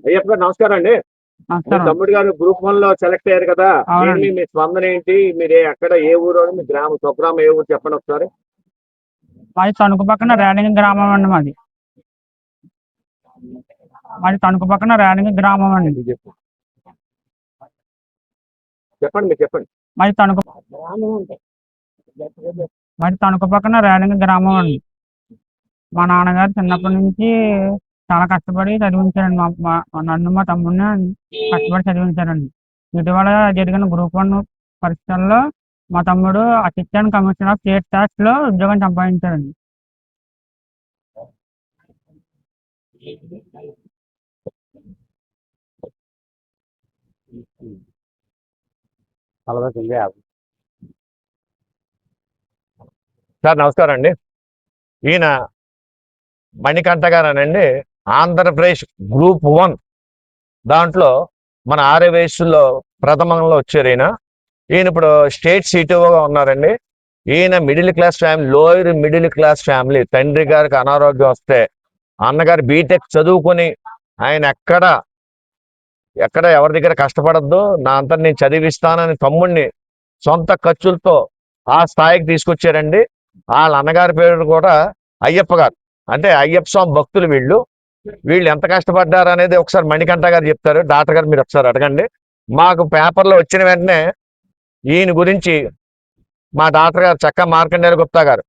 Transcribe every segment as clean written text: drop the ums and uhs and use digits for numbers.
అయ్యప్ప గారు నమస్కారం అండి. మీ తమ్ముడు గారు గ్రూప్ 1 లో సెలెక్ట్ అయ్యారు కదా, ఏంటి మీ స్పందన ఏంటి? మీరు ఎక్కడ ఏ ఊరు, మీ స్వగ్రామం ఏ ఊరు చెప్పండి ఒకసారి. మాది తణుకు పక్కన రేడింగ్ గ్రామం అండి. మాది తణుకు పక్కన రేడింగ్ గ్రామం అండి. చెప్పండి, మీరు చెప్పండి. మాది తణుకు పక్కన రేడింగ్ గ్రామం అండి. మా నాన్నగారు చిన్నప్పటి నుంచి చాలా కష్టపడి చదివించారండి. నన్ను మా తమ్ముడిని కష్టపడి చదివించారండి. ఇటీవల జరిగిన గ్రూప్ 1 పరీక్షల్లో మా తమ్ముడు assistant commissioner of state tax లో ఉద్యోగం సంపాదించారండి. సార్ నమస్కారం అండి. ఈయన మణికంఠ గారనండి, ఆంధ్రప్రదేశ్ గ్రూప్ 1 దాంట్లో మన ఆర్యవేశ్లో ప్రథమంలో వచ్చారు. ఈయన ఇప్పుడు స్టేట్ సిటిఓగా ఉన్నారండి. ఈయన middle class family, lower middle class family. తండ్రి గారికి అనారోగ్యం వస్తే అన్నగారు బీటెక్ చదువుకొని ఆయన ఎక్కడ ఎవరి దగ్గర కష్టపడద్దు, నా అంతా నేను చదివిస్తానని తమ్ముడిని సొంత ఖర్చులతో ఆ స్థాయికి తీసుకొచ్చారండి. వాళ్ళ అన్నగారి పేరు కూడా అయ్యప్ప గారు. అంటే అయ్యప్ప స్వామి భక్తులు వీళ్ళు ఎంత కష్టపడ్డారు అనేది ఒకసారి మణికంఠ గారు చెప్తారు. డాక్టర్ గారు మీరు ఒకసారి అడగండి. మాకు పేపర్లో వచ్చిన వెంటనే ఈయన గురించి మా డాక్టర్ గారు చక్కా మార్కండేయ గుప్తా గారు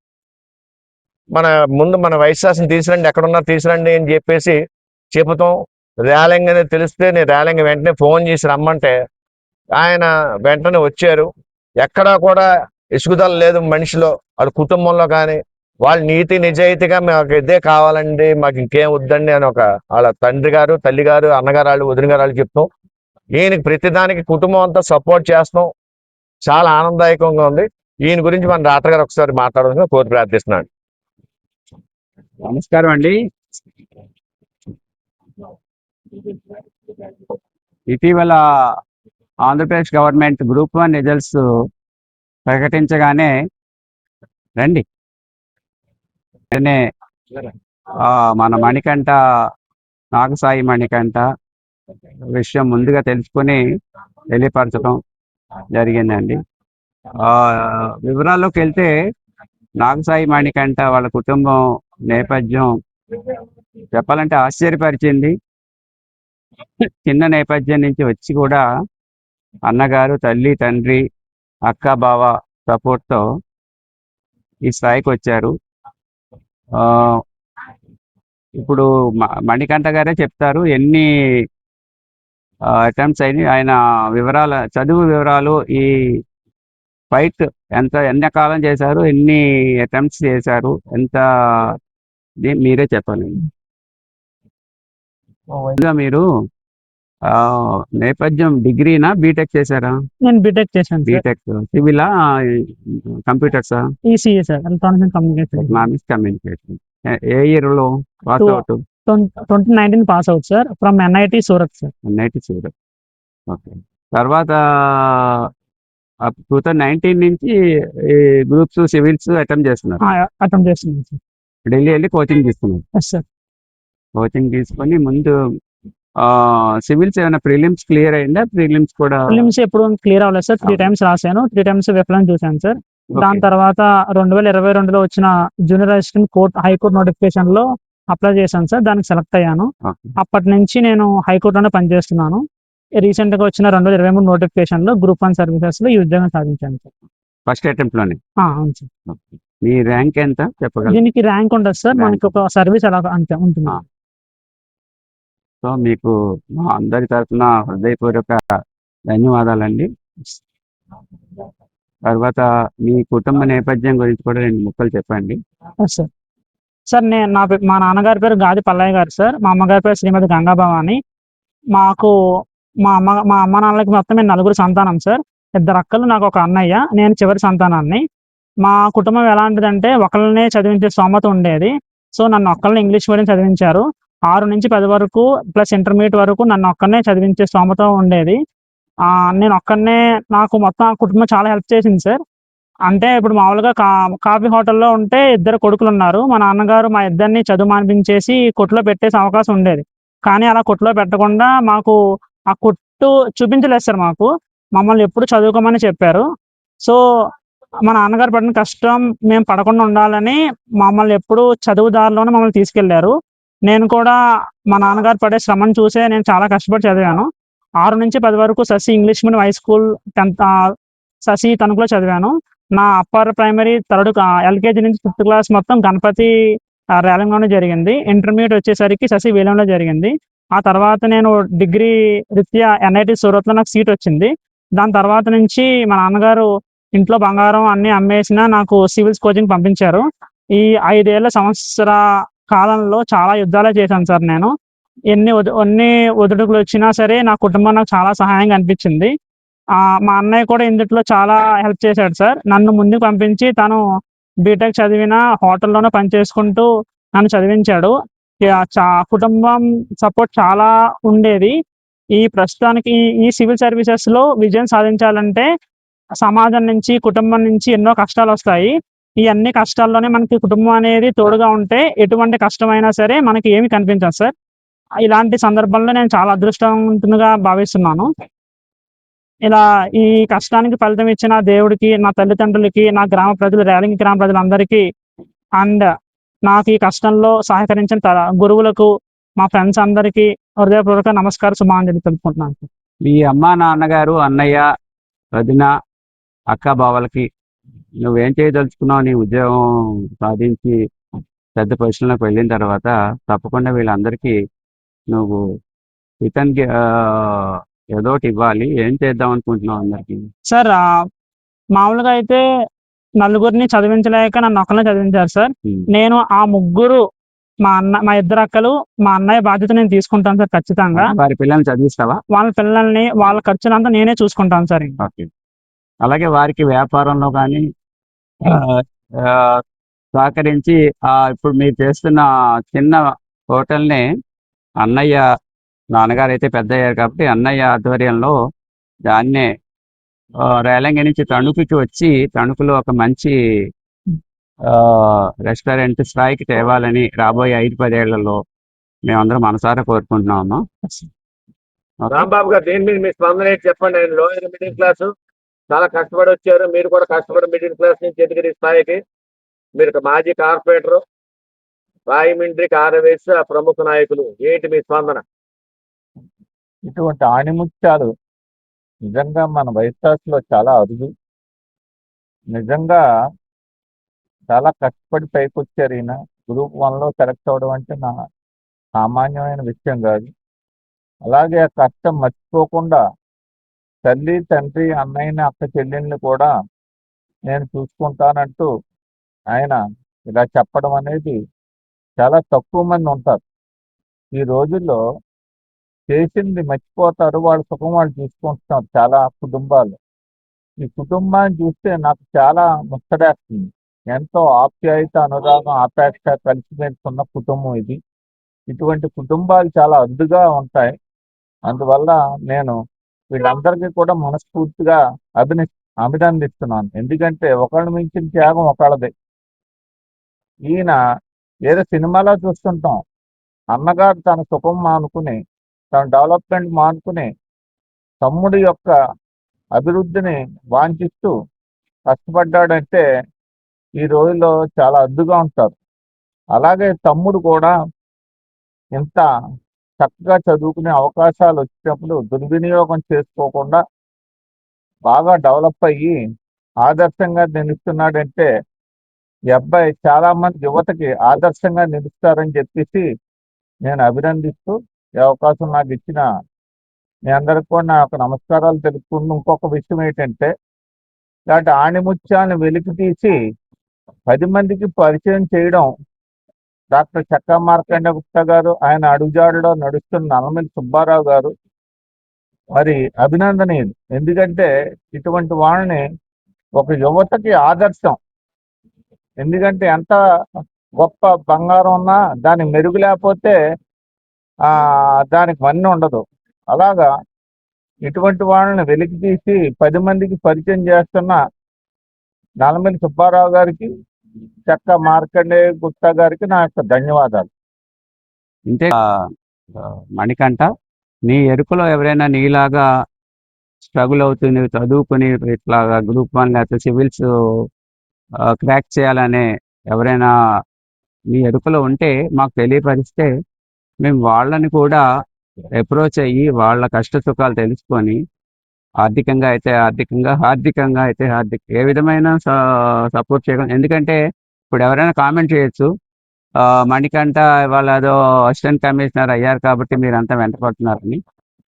మన వైశ్యాసం తీసురండి, ఎక్కడున్నారు తీసురండి అని చెప్పేసి చెబుతాం. ర్యాలింగ్ అనేది తెలిస్తే నేను ర్యాలింగ్ వెంటనే ఫోన్ చేసి రమ్మంటే ఆయన వెంటనే వచ్చారు. ఎక్కడా కూడా ఇసుగుదల లేదు మనిషిలో, వాళ్ళ కుటుంబంలో కానీ. వాళ్ళు నీతి నిజాయితీగా మాకు ఇదే కావాలండి, మాకు ఇంకేం వద్దండి అని వాళ్ళ తండ్రి గారు, తల్లి గారు, అన్నగారు వాళ్ళు, వదిన గారు వాళ్ళు చెప్తాం. ఈయనకి ప్రతిదానికి కుటుంబం అంతా సపోర్ట్ చేస్తాం. చాలా ఆనందదాయకంగా ఉంది. ఈయన గురించి మన డాక్టర్ గారు ఒకసారి మాట్లాడాలని కోరి ప్రార్థిస్తున్నాను. నమస్కారం అండి. ఇటీవల ఆంధ్రప్రదేశ్ గవర్నమెంట్ గ్రూప్ 1 రిజల్ట్స్ ప్రకటించగానే రండి మన మణికంఠ, నాగసాయి మణికంఠ విషయం ముందుగా తెలుసుకొని తెలియపరచడం జరిగిందండి. వివరాల్లోకి వెళ్తే నాగసాయి మణికంఠ వాళ్ళ కుటుంబం నేపథ్యం చెప్పాలంటే ఆశ్చర్యపరిచింది. చిన్న నేపథ్యం నుంచి వచ్చి కూడా అన్నగారు, తల్లి, తండ్రి, అక్క, బావ సపోర్ట్తో ఈ స్థాయికి వచ్చారు. ఇప్పుడు మణికంఠ గారే చెప్తారు ఎన్ని అటెంప్ట్స్ అయినాయి, ఆయన చదువు వివరాలు, ఈ ఫైట్ ఎన్ని కాలం చేశారు, ఎన్ని అటెంప్ట్స్ చేశారు, మీరే చెప్పాలండి. మీరు నేపథ్యం డిగ్రీనా, బీటెక్ చేశారా? నేను బీటెక్ చేశాను. బీటెక్ సివిలా, కంప్యూటర్సా? ECE sir, electronics communication. ఏ ఇయర్ లో pass out? 2019 pass out sir, from NIT Surat sir. NIT Surat. Okay. తర్వాత 2019 నుంచి గ్రూప్స్, సివిల్స్ అటెంప్ట్ చేస్తున్నారు సార్. ఢిల్లీ వెళ్ళి కోచింగ్ తీసుకున్నారు. కోచింగ్ తీసుకొని ముందు సివిల్స్ ఏమైనా ప్రిలిమ్స్ క్లియర్ అయిందా? ప్రిలిమ్స్ కూడా ఎప్పుడు క్లియర్ అవ్వలేదు సార్. 3 times రాశాను, 3 times విఫలం చూశాను సార్. దాని తర్వాత 2022లో వచ్చిన జూనియర్ అసిస్టెంట్ హైకోర్టు నోటిఫికేషన్ లో అప్లై చేశాను సార్. దానికి సెలెక్ట్ అయ్యాను. అప్పటి నుంచి నేను హైకోర్టులోనే పనిచేస్తున్నాను. రీసెంట్ గా వచ్చిన 2023 నోటిఫికేషన్ లో గ్రూప్ 1 సర్వీసెస్ లో ఈ ఉద్యోగం సాధించాను సార్. ఫస్ట్ అటెంప్ట్ లోనే? అవును సార్. మీ ర్యాంక్ ఎంత చెప్పగలరు? దీనికి ర్యాంక్ ఉండదు సార్, మనకి ఒక సర్వీస్ అలా అంతే ఉంటుంది. సో మీకు మా అందరి తరఫున హృదయపూర్వక ధన్యవాదాలండి. తర్వాత మీ కుటుంబ నేపథ్యం గురించి కూడా 2 ముక్కలు చెప్పండి. సార్ మా నాన్నగారి పేరు గాది పల్లయ్య గారు సార్. మా అమ్మగారి పేరు శ్రీమతి గంగాభవాని. మాకు మా అమ్మ నాన్నలకి మొత్తం మేము 4 సంతానం సార్. 2 అక్కలు, నాకు ఒక అన్నయ్య. నేను చివరి సంతానాన్ని. మా కుటుంబం ఎలాంటిదంటే ఒకళ్ళనే చదివించే స్తోమత ఉండేది. సో నన్ను ఒక్కళ్ళని ఇంగ్లీష్ మీడియం చదివించారు. 6 నుంచి 10 వరకు ప్లస్ ఇంటర్మీడియట్ వరకు నన్ను ఒక్కనే చదివించే స్తోమత ఉండేది. నేను ఒక్కనే, నాకు మొత్తం కుటుంబం చాలా హెల్ప్ చేసింది సార్. అంటే ఇప్పుడు మామూలుగా కాఫీ హోటల్లో ఉంటే 2 కొడుకులు ఉన్నారు. మా నాన్నగారు మా ఇద్దరిని చదువు మానిపించేసి కొట్లో పెట్టేసే అవకాశం ఉండేది. కానీ అలా కొట్టులో పెట్టకుండా మాకు ఆ కొట్టు చూపించలేదు సార్ మాకు. మమ్మల్ని ఎప్పుడు చదువుకోమని చెప్పారు. సో, మా నాన్నగారు పడిన కష్టం మేము పడకుండా ఉండాలని మమ్మల్ని ఎప్పుడూ చదువు దారిలోనే మమ్మల్ని తీసుకెళ్లారు. నేను కూడా మా నాన్నగారు పడే శ్రమను చూసే నేను చాలా కష్టపడి చదివాను. 6-10 వరకు Sasi English medium high school Sasi తణుకులో చదివాను. నా అప్పర్ ప్రైమరీ ఎల్‌కేజీ నుంచి 5థ్ క్లాస్ మొత్తం గణపతి రేలంగిలోనే జరిగింది. ఇంటర్మీడియేట్ వచ్చేసరికి శశి వేలంలో జరిగింది. ఆ తర్వాత నేను డిగ్రీ రీత్యా ఎన్ఐటీ సూరత్‌లో నాకు సీట్ వచ్చింది. దాని తర్వాత నుంచి మా నాన్నగారు ఇంట్లో బంగారం అన్నీ అమ్మేసినా నాకు సివిల్స్ కోచింగ్ పంపించారు. ఈ 5 ఏళ్ల సంవత్సర కాలంలో చాలా యుద్ధాలే చేశాను సార్ నేను. ఎన్ని ఒడిదుడుకులొచ్చినా సరే నా కుటుంబం నాకు చాలా సహాయంగా అనిపించింది. మా అన్నయ్య కూడా ఇందుట్లో చాలా హెల్ప్ చేశాడు సార్. నన్ను ముందుకు పంపించి తను బీటెక్ చదివిన హోటల్‌లోనే పని చేసుకుంటూ నన్ను చదివించాడు. కుటుంబం సపోర్ట్ చాలా ఉండేది. ప్రస్తుతానికి ఈ సివిల్ సర్వీసెస్‌లో విజయం సాధించాలంటే సమాజం నుంచి, కుటుంబం నుంచి ఎన్నో కష్టాలొస్తాయి. ఈ అన్ని కష్టాల్లోనే మనకి కుటుంబం అనేది తోడుగా ఉంటే ఎటువంటి కష్టమైనా సరే మనకి ఏమి కనిపించదు సార్. ఇలాంటి సందర్భంలో నేను చాలా అదృష్టవంతునిగా భావిస్తున్నాను. ఇలా ఈ కష్టానికి ఫలితం ఇచ్చిన దేవుడికి, నా తల్లిదండ్రులకి, నా గ్రామ ప్రజలు, రేలంగి గ్రామ ప్రజలందరికీ అండ్ నాకు ఈ కష్టంలో సహకరించిన గురువులకు, మా ఫ్రెండ్స్ అందరికీ హృదయపూర్వక నమస్కార సుమాంజలి తెలుపుకుంటున్నాను. మీ అమ్మా నాన్నగారు, అన్నయ్య, వదిన, అక్క బావలకి నువ్వేం చేయదలుచుకున్నావు? నీ ఉద్యోగం సాధించి పెద్ద పొజిషన్‌లోకి వెళ్ళిన తర్వాత తప్పకుండా వీళ్ళందరికీ నువ్వు రిటర్న్‌కి ఏదోకటి ఇవ్వాలి. ఏం చేద్దాం అనుకుంటున్నావు అందరికి? సార్ మామూలుగా అయితే నలుగురిని చదివించలేక నన్నొక్కడినే చదివించారు సార్. నేను ఆ ముగ్గురు మా ఇద్దరు అక్కలు, మా అన్నయ్య బాధ్యత నేను తీసుకుంటాను సార్ ఖచ్చితంగా. వారి పిల్లల్ని చదివిస్తావా? వాళ్ళ పిల్లల్ని, వాళ్ళ ఖర్చులంతా నేనే చూసుకుంటాను సార్. ఓకే. అలాగే వారికి వ్యాపారంలో కానీ సహకరించి ఇప్పుడు మీరు చేస్తున్న చిన్న హోటల్‌ని అన్నయ్య నాన్నగారు అయితే పెద్దయ్యారు కాబట్టి అన్నయ్య ఆధ్వర్యంలో దాన్నే రేలంగి నుంచి తణుకుకి వచ్చి తణుకులో ఒక మంచి రెస్టారెంట్ స్థాయికి తేవాలని రాబోయే 5-10 ఏళ్లలో మేమందరం మనసారా కోరుకుంటున్నాము. రాంబాబు గారు దేని మీద మీ స్పందన ఏంటి చెప్పండి. ఆయన లోయర్ మిడిల్ క్లాస్ చాలా కష్టపడి వచ్చారు. మీరు కూడా కష్టపడి మిడిల్ క్లాస్ నుంచి ఎదిగిన స్థాయికి మీరు మాజీ కార్పొరేటర్, రాయమండ్రికి ఆరవేసి ఆ ప్రముఖ నాయకులు, ఏంటి మీ స్పందన? ఇటువంటి ఆణిముత్యాలు నిజంగా మన వైశాఖలో చాలా అరుదు. నిజంగా చాలా కష్టపడి పైకి వచ్చారు ఈయన. గ్రూప్ 1లో సెలెక్ట్ అవ్వడం అంటే నా సామాన్యమైన విషయం కాదు. అలాగే ఆ కష్టం మర్చిపోకుండా తల్లి, తండ్రి, అన్నయ్యని, అక్క చెల్లెల్ని కూడా నేను చూసుకుంటానంటూ ఆయన ఇలా చెప్పడం అనేది చాలా తక్కువ మంది ఉంటారు. ఈ రోజుల్లో చేసింది మర్చిపోతారు, వాళ్ళ సుఖం వాళ్ళు చూసుకుంటున్నారు చాలా కుటుంబాలు. ఈ కుటుంబాన్ని చూస్తే నాకు చాలా ముచ్చటేస్తుంది. ఎంతో ఆప్యాయత, అనురాగం, ఆపేక్ష కలిసిమెలిసి కుటుంబం ఇది. ఇటువంటి కుటుంబాలు చాలా అరుదుగా ఉంటాయి. అందువల్ల నేను వీళ్ళందరికీ కూడా మనస్ఫూర్తిగా అభినందిస్తున్నాను. ఎందుకంటే ఒకళ్ళని మించిన త్యాగం ఒకళ్ళదే. ఈయన ఏదో సినిమాలో చూస్తుంటాం, అన్నగారు తన సుఖం మానుకుని, తన డెవలప్మెంట్ మానుకుని తమ్ముడి యొక్క అభివృద్ధిని వాంఛిస్తూ కష్టపడ్డాడంటే ఈ రోజుల్లో చాలా అద్దుగా ఉంటారు. అలాగే తమ్ముడు కూడా ఇంత చక్కగా చదువుకునే అవకాశాలు వచ్చినప్పుడు దుర్వినియోగం చేసుకోకుండా బాగా డెవలప్ అయ్యి ఆదర్శంగా నిలుస్తున్నాడంటే ఈ అబ్బాయి చాలా మంది యువతకి ఆదర్శంగా నిలుస్తారని చెప్పేసి నేను అభినందిస్తూ ఈ అవకాశం నాకు ఇచ్చిన మీ అందరికి కూడా నా యొక్క నమస్కారాలు తెలుపుకుంటూ, ఇంకొక విషయం ఏంటంటే ఇలాంటి ఆణిముత్యాలను వెలికి తీసి 10 మందికి పరిచయం చేయడం డాక్టర్ చక్కా మార్కండ గుప్తా గారు, ఆయన అడుగుజాడలో నడుస్తున్న నల్లమిల్లి సుబ్బారావు గారు మరి అభినందనీయులు. ఎందుకంటే ఇటువంటి వాళ్ళని ఒక యువతకి ఆదర్శం. ఎందుకంటే ఎంత గొప్ప బంగారం ఉన్నా దాని మెరుగు లేకపోతే దానికి వన్నీ ఉండదు. అలాగా ఇటువంటి వాళ్ళని వెలికి తీసి 10 మందికి పరిచయం చేస్తున్న నల్లమిల్లి సుబ్బారావు గారికి, చక్కా మార్కండే గుప్తా గారికి నా యొక్క ధన్యవాదాలు. అంటే మణికంఠ, నీ ఎరుకలో ఎవరైనా నీలాగా స్ట్రగుల్ అవుతుంది, చదువుకుని ఇట్లాగా గ్రూప్ 1 లేకపోతే సివిల్స్ క్రాక్ చేయాలనే ఎవరైనా మీ ఎరుకలో ఉంటే మాకు తెలియపరిస్తే మేము వాళ్ళని కూడా అప్రోచ్ అయ్యి వాళ్ళ కష్ట సుఖాలు తెలుసుకొని ఆర్థికంగా అయితే ఆర్థికంగా, హార్దికంగా అయితే హార్దిక ఏ విధమైన సపోర్ట్ చేయడం. ఎందుకంటే ఇప్పుడు ఎవరైనా కామెంట్ చేయొచ్చు, మణికంఠ వాళ్ళ ఏదో అసిస్టెంట్ కమిషనర్ అయ్యారు కాబట్టి మీరంతా వెంటపడుతున్నారని.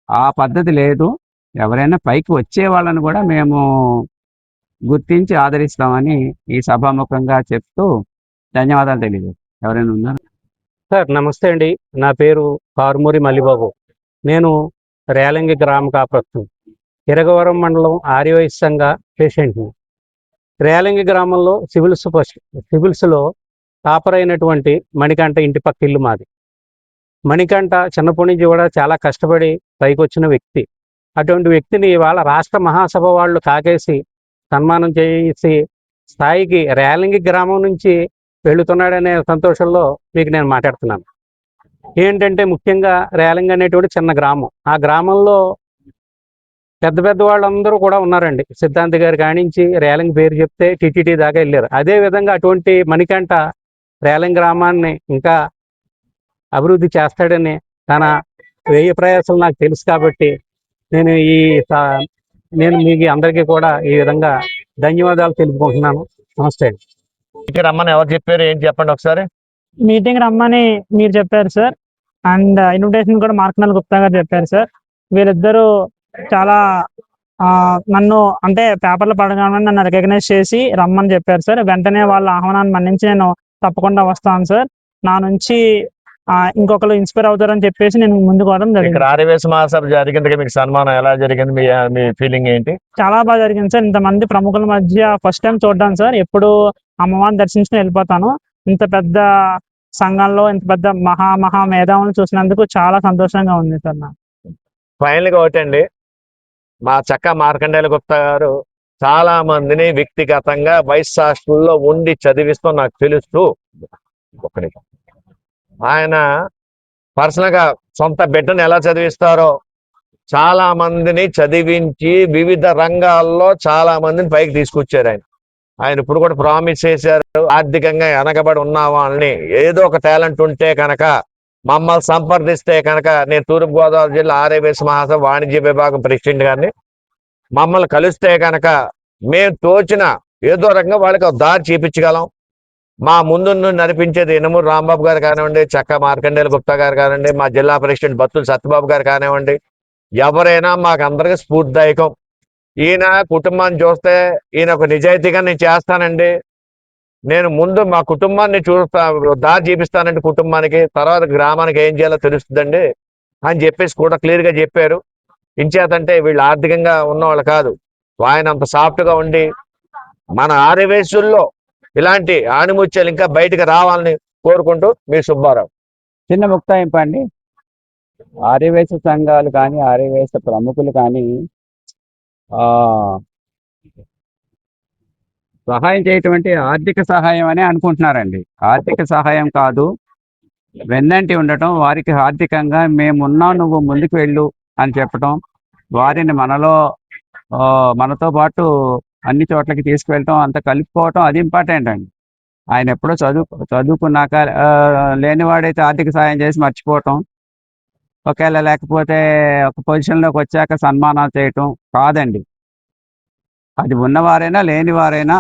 ఆ పద్ధతి లేదు. ఎవరైనా పైకి వచ్చే వాళ్ళని కూడా మేము గుర్తించి ఆదరిస్తామని ఈ సభాముఖంగా చెప్తూ ధన్యవాదాలు తెలియదు. ఎవరైనా ఉన్నారు? సార్ నమస్తే అండి. నా పేరు కారుమూరి మల్లిబాబు. నేను రేలంగి గ్రామ కాపరత్వం, ఇరగవరం మండలం ఆర్యవైశ్య సంఘ పేషెంట్ని. రేలంగి గ్రామంలో సివిల్స్లో టాపర్ అయినటువంటి మణికంఠ ఇంటి పక్క ఇల్లు మాది. మణికంఠ చిన్నప్పటి నుంచి కూడా చాలా కష్టపడి పైకి వచ్చిన వ్యక్తి. అటువంటి వ్యక్తిని ఇవాళ రాష్ట్ర మహాసభ వాళ్ళు కాకేసి సన్మానం చేసి స్థాయికి రేలంగి గ్రామం నుంచి వెళుతున్నాడనే సంతోషంలో మీకు నేను మాట్లాడుతున్నాను. ఏంటంటే ముఖ్యంగా రేలంగి అనేటువంటి చిన్న గ్రామం. ఆ గ్రామంలో పెద్ద పెద్ద వాళ్ళందరూ కూడా ఉన్నారండి. సిద్ధాంతి గారి కానించి రేలంగి పేరు చెప్తే టీటీడీ దాకా వెళ్ళారు. అదేవిధంగా అటువంటి మణికంఠ రేలంగి గ్రామాన్ని ఇంకా అభివృద్ధి చేస్తాడని తన వ్యయ ప్రయాసాలు నాకు తెలుసు కాబట్టి నేను నేను మీకు అందరికీ కూడా ఈ విధంగా ధన్యవాదాలు తెలుపుకుంటున్నాను. నమస్తే అండి. ఇక్కడ రమ్మని ఎవరు చెప్పారు, ఏంటి చెప్పండి ఒకసారి. మీటింగ్ రమ్మని మీరు చెప్పారు సార్, అండ్ ఇన్విటేషన్ కూడా మార్కనల్ గుప్తా గారు చెప్పారు సార్. వీళ్ళిద్దరూ చాలా నన్ను అంటే పేపర్లో పడగానే నన్ను రికగ్నైజ్ చేసి రమ్మని చెప్పారు సార్. వెంటనే వాళ్ళ ఆహ్వానాన్ని మన్నించి నేను తప్పకుండా వస్తాను సార్. నా నుంచి ఇంకొకరు ఇన్స్పైర్ అవుతారని చెప్పేసి నేను ముందుకు పోవడం జరిగింది. ఇక్కడ ఆర్యవైశ్య మహాసభ జరిగింది, మీకు సన్మానం ఎలా జరిగింది, మీ ఫీలింగ్ ఏంటి? చాలా బాగా జరిగింది సార్. ఇంతమంది ప్రముఖుల మధ్య ఫస్ట్ టైం చూడ్డాను సార్. ఎప్పుడు అమ్మవారిని దర్శించుకుని వెళ్ళిపోతాను. ఇంత పెద్ద సంఘంలో ఇంత పెద్ద మహా మేధావులను చూసినందుకు చాలా సంతోషంగా ఉంది సార్ నాకు. ఫైనల్గా ఒకటండి, మా చక్క మార్కండేయ గుప్తా గారు చాలా మందిని వ్యక్తిగతంగా వైస్ హాస్టల్లో ఉండి చదివిస్తూ నాకు తెలుస్తూ ఆయన పర్సనల్గా సొంత బిడ్డను ఎలా చదివిస్తారో చాలా మందిని చదివించి వివిధ రంగాల్లో చాలా మందిని పైకి తీసుకొచ్చారు. ఆయన ఇప్పుడు కూడా ప్రామిస్ చేశారు, ఆర్థికంగా వెనకబడి ఉన్న వాళ్ళని ఏదో ఒక టాలెంట్ ఉంటే కనుక మమ్మల్ని సంప్రదిస్తే కనుక, నేను తూర్పుగోదావరి జిల్లా ఆర్యవైశ్య మహాసభ వాణిజ్య విభాగం ప్రెసిడెంట్ గారిని, మమ్మల్ని కలిస్తే కనుక మేము తోచిన ఏదో రకంగా వాళ్ళకి దారి చూపించగలం. మా ముందు నడిపించేది ఇనమూరు రాంబాబు గారు కానివ్వండి, చక్క మార్కండేయ గుప్తా గారు కానివ్వండి, మా జిల్లా ప్రెసిడెంట్ బత్తుల సత్యబాబు గారు కానివ్వండి, ఎవరైనా మాకందరికీ స్ఫూర్తిదాయకం. ఈయన కుటుంబాన్ని చూస్తే ఈయన ఒక నిజాయితీగా నేను చేస్తానండి, నేను ముందు మా కుటుంబాన్ని దారి చూపిస్తానండి కుటుంబానికి, తర్వాత గ్రామానికి ఏం చేయాలో తెలుస్తుందండి అని చెప్పేసి కూడా క్లియర్గా చెప్పారు. ఇంచేతంటే వీళ్ళు ఆర్థికంగా ఉన్నవాళ్ళు కాదు, ఆయన అంత సాఫ్ట్గా ఉండి మన ఆర్యవైశ్యుల్లో ఇలాంటి ఆణిముత్యాలు ఇంకా బయటకు రావాలని కోరుకుంటూ మీ సుబ్బారావు. చిన్న ముక్తాయింపు అండి. ఆర్యవైశ్య సంఘాలు కానీ ఆర్యవైశ్య ప్రముఖులు కానీ సహాయం చేయటం అంటే ఆర్థిక సహాయం అనే అనుకుంటున్నారండి. ఆర్థిక సహాయం కాదు, వెన్నంటి ఉండటం, వారికి ఆర్థికంగా మేమున్నాం నువ్వు ముందుకు వెళ్ళు అని చెప్పటం, వారిని మనతో పాటు అన్ని చోట్లకి తీసుకువెళ్ళటం, అంత కలుపుకోవటం, అది ఇంపార్టెంట్ అండి. ఆయన ఎప్పుడో చదువుకున్నాక లేనివాడైతే ఆర్థిక సాయం చేసి మర్చిపోవటం, ఒకవేళ లేకపోతే ఒక పొజిషన్లోకి వచ్చాక సన్మానాలు చేయటం కాదండి. అది ఉన్నవారైనా లేనివారైనా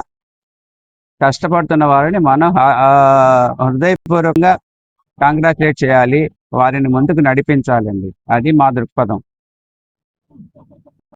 కష్టపడుతున్న వారిని మనం హృదయపూర్వకంగా కంగ్రాచులేట్ చేయాలి, వారిని ముందుకు నడిపించాలండి. అది మా దృక్పథం.